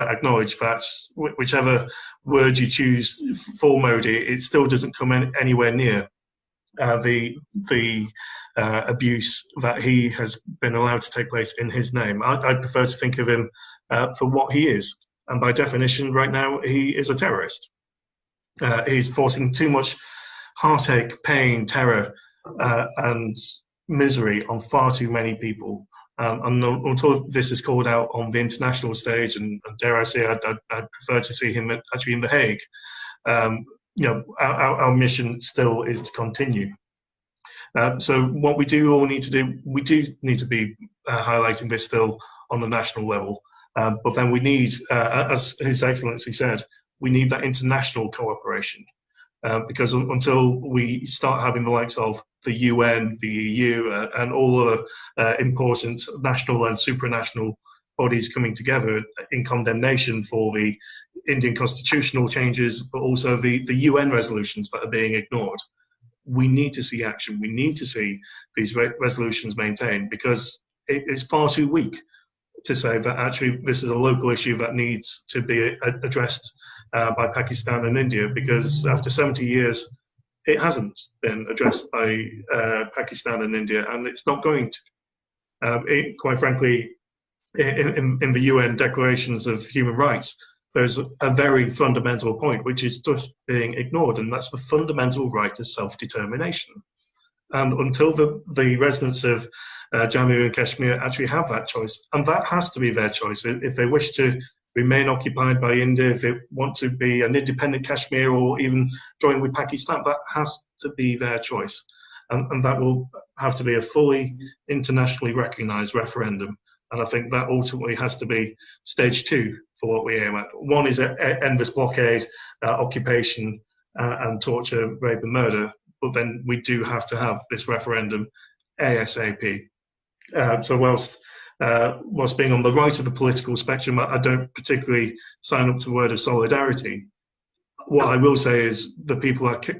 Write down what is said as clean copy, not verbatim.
acknowledge that whichever word you choose for Modi, it still doesn't come anywhere near the abuse that he has been allowed to take place in his name. I'd prefer to think of him for what he is. And by definition, right now, he is a terrorist. He's forcing too much heartache, pain, terror, and misery on far too many people. And until this is called out on the international stage, and dare I say, I'd prefer to see him actually in The Hague. Our mission still is to continue. So what we do all need to do, we do need to be highlighting this still on the national level. But then we need, as His Excellency said, we need that international cooperation. Because until we start having the likes of the UN, the EU, and all other important national and supranational bodies coming together in condemnation for the Indian constitutional changes, but also the UN resolutions that are being ignored, we need to see action. We need to see these resolutions maintained, because it's far too weak to say that actually this is a local issue that needs to be addressed by Pakistan and India, because after 70 years, it hasn't been addressed by Pakistan and India, and it's not going to. Quite frankly, in the UN declarations of human rights, there's a very fundamental point which is just being ignored, and that's the fundamental right to self-determination. And until the residents of Jammu and Kashmir actually have that choice, and that has to be their choice. If they wish to remain occupied by India, if they want to be an independent Kashmir or even join with Pakistan, that has to be their choice. And that will have to be a fully internationally recognised referendum. And I think that ultimately has to be stage 2 for what we aim at. One is end this blockade, occupation, and torture, rape and murder. But then we do have to have this referendum ASAP. So whilst being on the right of the political spectrum, I don't particularly sign up to the word of solidarity. What I will say is the people are